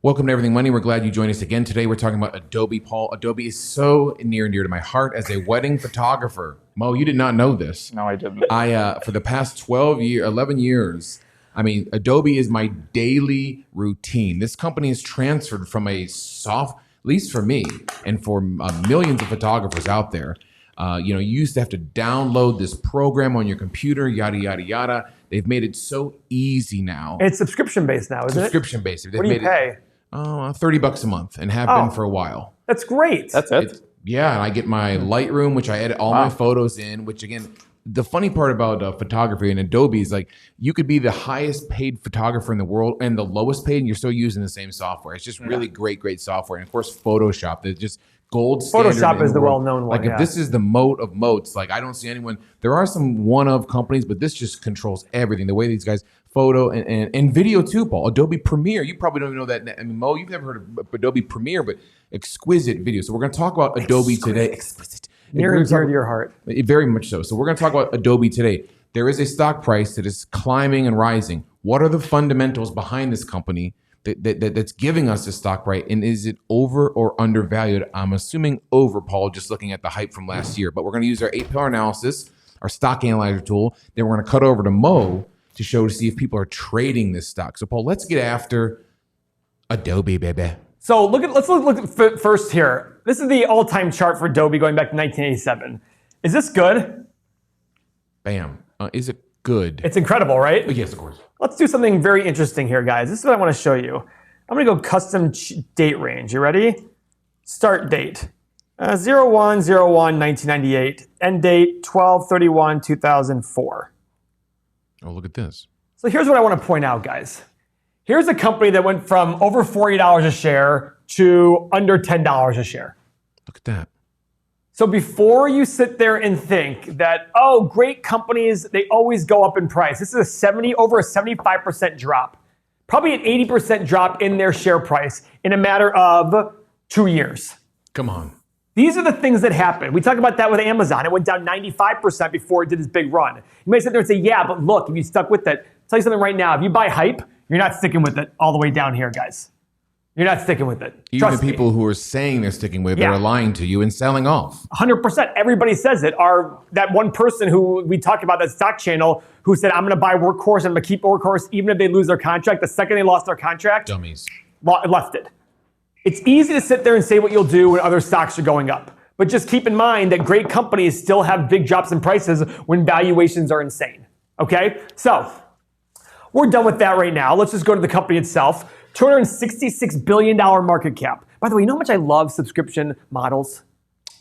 Welcome to Everything Money. We're glad you joined us again today. We're talking about Adobe, Paul. Adobe is so near and dear to my heart as a wedding photographer. Mo, you did not know this. No, I didn't. For the past 11 years, Adobe is my daily routine. This company has transferred from a at least for me and for millions of photographers out there. You used to have to download this program on your computer, yada, yada, yada. They've made it so easy now. It's subscription-based now, isn't it? Subscription-based. What do you pay? $30 a month and have been for a while. That's great. That's it? Yeah, and I get my Lightroom, which I edit all my photos in, which again, the funny part about photography and Adobe is like you could be the highest paid photographer in the world and the lowest paid and you're still using the same software. It's just really great software. And of course, Photoshop, that's just gold standard. Photoshop is the well-known one. Like if this is the moat of moats, like I don't see anyone, there are some one-of companies, but this just controls everything. The way these guys photo and video too, Paul. Adobe Premiere, you probably don't even know that. I mean, Mo, you've never heard of Adobe Premiere, but exquisite video. So we're going to talk about Adobe today. Exquisite. Near and dear to your heart. Very much so. So we're going to talk about Adobe today. There is a stock price that is climbing and rising. What are the fundamentals behind this company that's giving us this stock price? And is it over or undervalued? I'm assuming over, Paul, just looking at the hype from last year. But we're going to use our 8-pillar analysis, our stock analyzer tool. Then we're going to cut over to Mo to see if people are trading this stock. So, Paul, let's get after Adobe, baby. So let's look at first here. This is the all-time chart for Adobe going back to 1987. Is this good? Bam. Is it good? It's incredible, right? Oh, yes, of course. Let's do something very interesting here, guys. This is what I want to show you. I'm going to go custom date range. You ready? Start date. 01/01/1998. End date 12/31/2004. Oh, look at this. So here's what I want to point out, guys. Here's a company that went from over $40 a share to under $10 a share. Look at that. So before you sit there and think that, oh, great companies, they always go up in price. This is over a 75% drop. Probably an 80% drop in their share price in a matter of 2 years. Come on. These are the things that happen. We talk about that with Amazon. It went down 95% before it did its big run. You may sit there and say, yeah, but look, if you stuck with it, I'll tell you something right now. If you buy hype, you're not sticking with it all the way down here, guys. You're not sticking with it. Even the people who are saying they're sticking with it are lying to you and selling off. 100%. Everybody says it. That one person who we talked about, that stock channel, who said, I'm going to buy Workhorse, I'm going to keep Workhorse even if they lose their contract. The second they lost their contract, dummies, left it. It's easy to sit there and say what you'll do when other stocks are going up. But just keep in mind that great companies still have big drops in prices when valuations are insane. Okay? So, we're done with that right now. Let's just go to the company itself. $266 billion market cap. By the way, you know how much I love subscription models?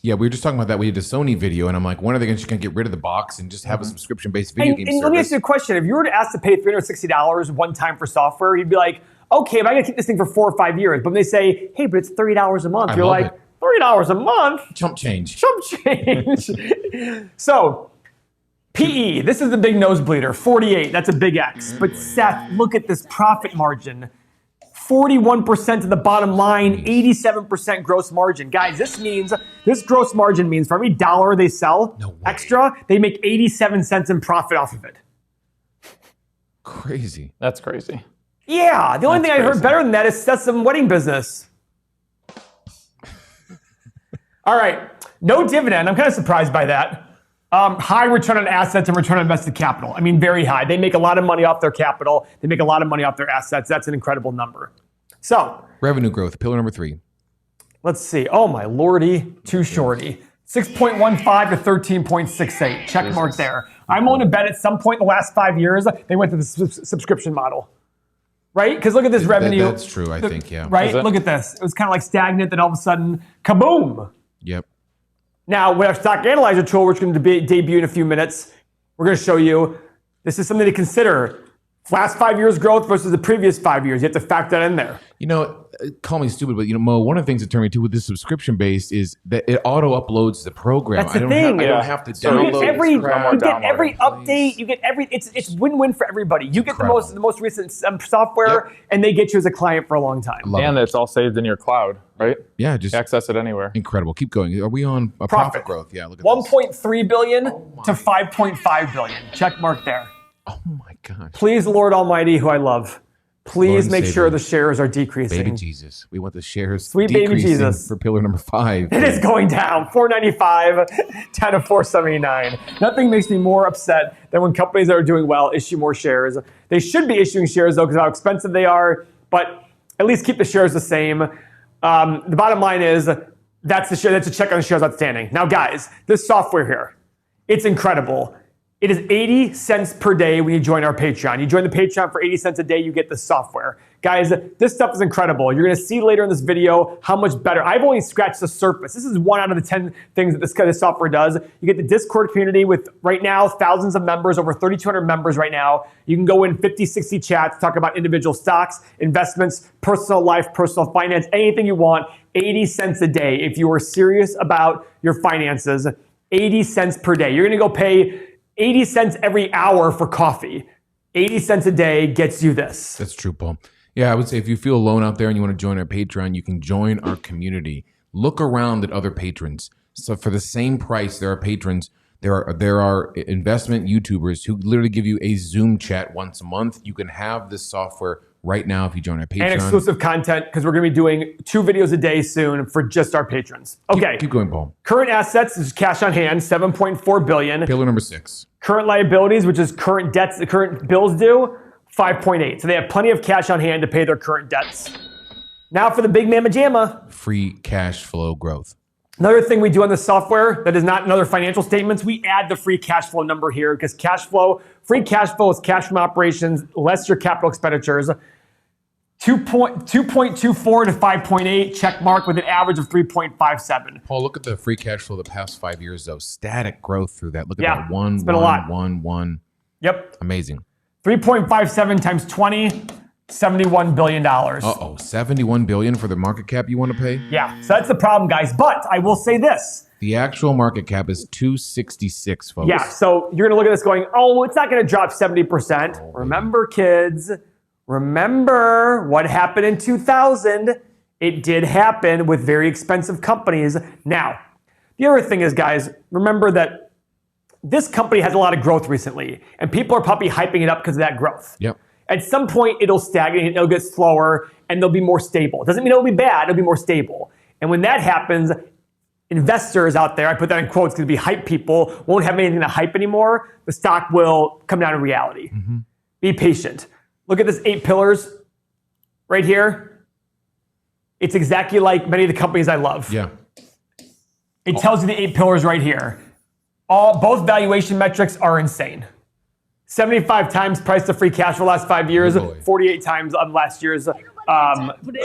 Yeah, we were just talking about that. We did a Sony video, and I'm like, when are they going to get rid of the box and just have a subscription-based video game service? Let me ask you a question. If you were to ask to pay $360 one time for software, you'd be like, okay, but I got to keep this thing for 4 or 5 years. But when they say, hey, but it's $30 a month, you're like, $30 a month? Chump change. Chump change. So, PE, this is the big nosebleeder, 48, that's a big X. But Seth, look at this profit margin. 41% to the bottom line, 87% gross margin. Guys, this gross margin means for every dollar they sell extra, they make 87 cents in profit off of it. Crazy. That's crazy. Yeah, the only thing I heard better than that is that's some wedding business. All right, no dividend. I'm kind of surprised by that. High return on assets and return on invested capital. I mean, very high. They make a lot of money off their capital. They make a lot of money off their assets. That's an incredible number. So, revenue growth, pillar number 3. Let's see. Oh, my lordy, too shorty. 6.15 to 13.68. Check mark there. I'm willing to bet at some point in the last 5 years, they went to the subscription model. Right? Because look at this revenue. That's true, I think, yeah. Right? Look at this. It was kind of like stagnant, then all of a sudden, kaboom. Yep. Now, with our stock analyzer tool, which is going to debut in a few minutes, we're going to show you this is something to consider. Last 5 years growth versus the previous 5 years. You have to factor that in there. You know, call me stupid, but Mo, one of the things that turned me to with this subscription base is that it auto uploads the program. That's the thing. I don't have to download. You get every update. You get every. It's win-win for everybody. You get the most recent software, and they get you as a client for a long time. And it's all saved in your cloud, right? Yeah, just access it anywhere. Incredible. Keep going. Are we on a profit growth? Yeah. Look at 1.3 billion to 5.5 billion. Check mark there. Oh my God. Please, Lord Almighty, who I love, Please and make sure Savior. the shares are decreasing. Baby Jesus. We want the shares Sweet baby decreasing Jesus. for pillar number 5. It is going down, 495, down to 479. Nothing makes me more upset than when companies that are doing well issue more shares. They should be issuing shares though because of how expensive they are, but at least keep the shares the same. The bottom line is that's a check on the shares outstanding. Now guys, this software here, it's incredible. It is 80 cents per day when you join our Patreon. You join the Patreon for 80 cents a day, you get the software. Guys, this stuff is incredible. You're gonna see later in this video how much better. I've only scratched the surface. This is 1 out of the 10 things that this kind of software does. You get the Discord community with, right now, thousands of members, over 3,200 members right now. You can go in 50, 60 chats, talk about individual stocks, investments, personal life, personal finance, anything you want. 80 cents a day. If you are serious about your finances, 80 cents per day. You're gonna go pay 80 cents every hour for coffee. 80 cents a day gets you this. That's true, Paul. Yeah, I would say if you feel alone out there and you want to join our Patreon, you can join our community. Look around at other patrons. So for the same price, there are patrons. There are investment YouTubers who literally give you a Zoom chat once a month. You can have this software right now if you join our Patreon. And exclusive content, because we're going to be doing 2 videos a day soon for just our patrons. Okay. Keep going, Paul. Current assets is cash on hand, 7.4 billion. Pillar number 6. Current liabilities, which is current debts, the current bills due, 5.8. So they have plenty of cash on hand to pay their current debts. Now for the big mamma jamma. Free cash flow growth. Another thing we do on the software that is not in other financial statements, we add the free cash flow number here because free cash flow is cash from operations less your capital expenditures. 2.24 to 5.8, check mark with an average of 3.57. Paul, look at the free cash flow the past 5 years, though. Static growth through that. Look at that. It's been a lot. 1. Yep. Amazing. 3.57 times 20, $71 billion. Uh-oh, $71 billion for the market cap you want to pay? Yeah, so that's the problem, guys. But I will say this. The actual market cap is 266, folks. Yeah, so you're going to look at this going, oh, it's not going to drop 70%. Oh, remember, kids, remember what happened in 2000. It did happen with very expensive companies. Now, the other thing is, guys, remember that this company has a lot of growth recently, and people are probably hyping it up because of that growth. Yep. At some point, it'll stagnate, it'll get slower, and they'll be more stable. It doesn't mean it'll be bad, it'll be more stable. And when that happens, investors out there, I put that in quotes because it'll be hype people, won't have anything to hype anymore. The stock will come down to reality. Mm-hmm. Be patient. Look at this 8 pillars right here. It's exactly like many of the companies I love. Yeah. It tells you the 8 pillars right here. Both valuation metrics are insane. 75 times price to free cash for the last 5 years, 48 times on last year's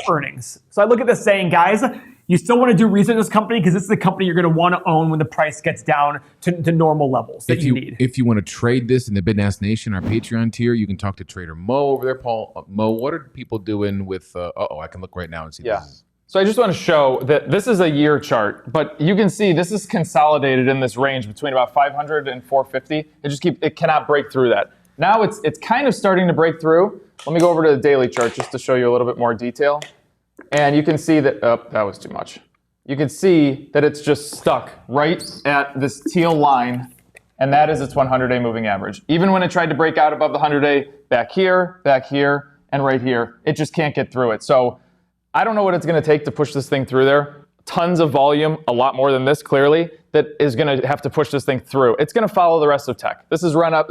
earnings. So I look at this saying, guys, you still want to do research in this company because this is the company you're going to want to own when the price gets down to normal levels that you need. If you want to trade this in the Bidnass Nation, our Patreon tier, you can talk to Trader Mo over there. Paul, Mo, what are people doing with, I can look right now and see this. So I just want to show that this is a year chart, but you can see this is consolidated in this range between about 500 and 450. It cannot break through that. Now it's kind of starting to break through. Let me go over to the daily chart just to show you a little bit more detail. And you can see that, that was too much. You can see that it's just stuck right at this teal line, and that is its 100-day moving average. Even when it tried to break out above the 100-day, back here, and right here, it just can't get through it. So I don't know what it's going to take to push this thing through there. Tons of volume, a lot more than this clearly, that is going to have to push this thing through. It's going to follow the rest of tech. This is run up.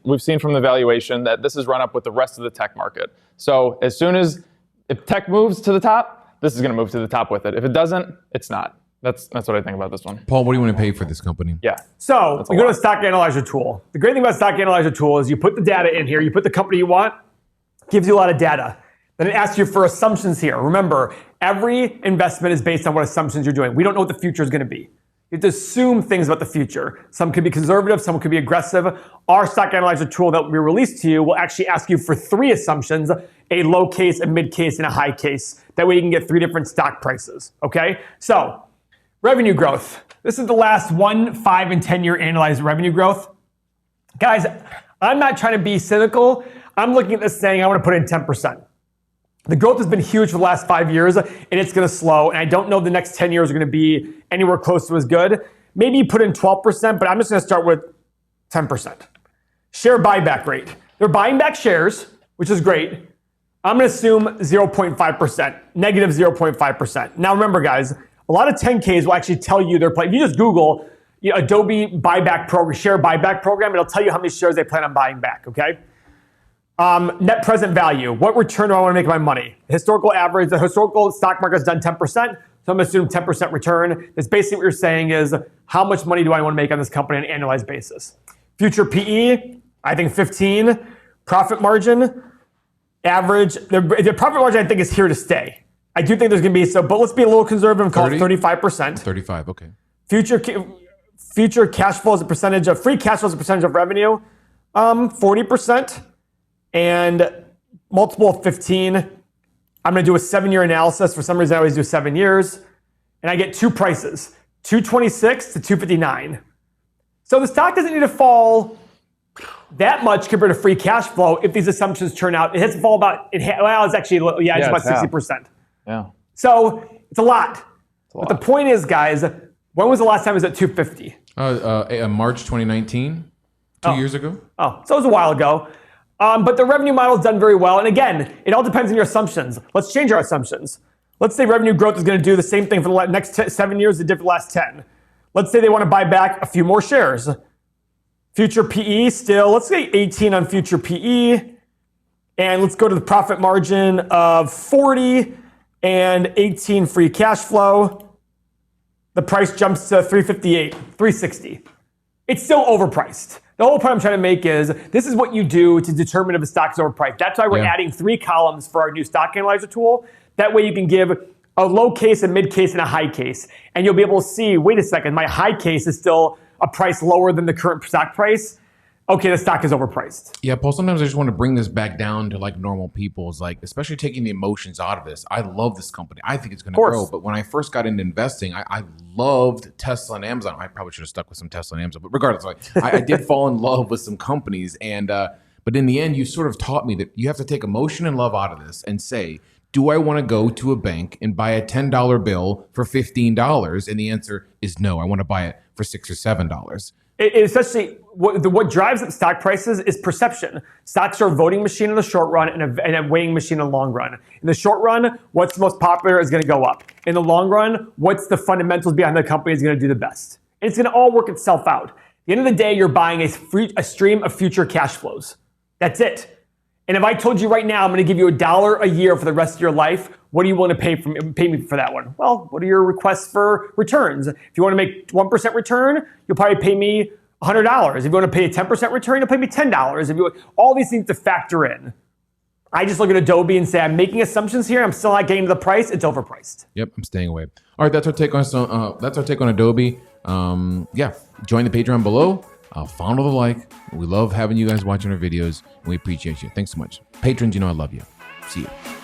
We've seen from the valuation that this is run up with the rest of the tech market. So as soon as if tech moves to the top, this is going to move to the top with it. If it doesn't, it's not. That's what I think about this one. Paul, what do you want to pay for this company? Yeah. So we go to the Stock Analyzer tool. The great thing about Stock Analyzer tool is you put the data in here, you put the company you want, gives you a lot of data. Then it asks you for assumptions here. Remember, every investment is based on what assumptions you're doing. We don't know what the future is going to be. You have to assume things about the future. Some could be conservative, some could be aggressive. Our Stock Analyzer tool that we released to you will actually ask you for 3 assumptions, a low case, a mid case, and a high case. That way you can get 3 different stock prices, okay? So, revenue growth. This is the last 1, 5, and 10-year analyzed revenue growth. Guys, I'm not trying to be cynical. I'm looking at this saying I want to put in 10%. The growth has been huge for the last 5 years, and it's going to slow. And I don't know the next 10 years are going to be anywhere close to as good. Maybe you put in 12%, but I'm just going to start with 10%. Share buyback rate. They're buying back shares, which is great. I'm going to assume 0.5%, negative 0.5%. Now remember, guys, a lot of 10Ks will actually tell you their plan. If you just Google Adobe buyback program, share buyback program, it'll tell you how many shares they plan on buying back, okay? Net present value. What return do I want to make on my money? Historical average, the historical stock market has done 10%, so I'm going to assume 10% return. That's basically what you're saying is how much money do I want to make on this company on an annualized basis? Future PE, I think 15. Profit margin, average. The profit margin I think is here to stay. I do think there's going to be but let's be a little conservative and call it 35%. 35, okay. Future cash flow as a percentage of free cash flow as a percentage of revenue, 40%. And multiple of 15. I'm going to do a 7-year analysis. For some reason, I always do 7 years. And I get two prices, 226 to 259. So the stock doesn't need to fall that much compared to free cash flow if these assumptions turn out. It has to fall about, it's actually, it's about 60%. Yeah. So it's a lot. But the point is, guys, when was the last time it was at 250? March 2019, 2 years ago. Oh, so it was a while ago. But the revenue model's done very well. And again, it all depends on your assumptions. Let's change our assumptions. Let's say revenue growth is going to do the same thing for the next 7 years as it did for the last 10. Let's say they want to buy back a few more shares. Future PE still, let's say 18 on future PE. And let's go to the profit margin of 40 and 18 free cash flow. The price jumps to 358, 360. It's still overpriced. The whole point I'm trying to make is this is what you do to determine if a stock is overpriced. That's why we're adding 3 columns for our new stock analyzer tool. That way you can give a low case, a mid case, and a high case. And you'll be able to see, wait a second, my high case is still a price lower than the current stock price. Okay, the stock is overpriced. Yeah, Paul, sometimes I just want to bring this back down to like normal people's, like, especially taking the emotions out of this. I love this company. I think it's going to grow. But when I first got into investing, I loved Tesla and Amazon. I probably should have stuck with some Tesla and Amazon. But regardless, I did fall in love with some companies. And but in the end, you sort of taught me that you have to take emotion and love out of this and say, do I want to go to a bank and buy a $10 bill for $15? And the answer is no. I want to buy it for $6 or $7. Essentially, what drives up stock prices is perception. Stocks are a voting machine in the short run and a weighing machine in the long run. In the short run, what's the most popular is going to go up. In the long run, what's the fundamentals behind the company is going to do the best. And it's going to all work itself out. At the end of the day, you're buying a stream of future cash flows. That's it. And if I told you right now, I'm going to give you $1 a year for the rest of your life, what do you want to pay me for that one? Well, what are your requests for returns? If you want to make 1% return, you'll probably pay me $100. If you want to pay a 10% return, you'll pay me $10. All these things to factor in. I just look at Adobe and say, I'm making assumptions here. I'm still not getting to the price. It's overpriced. Yep, I'm staying away. All right, that's our take on Adobe. Join the Patreon below. Follow the like. We love having you guys watching our videos, and we appreciate you. Thanks so much. Patrons, you know I love you. See you.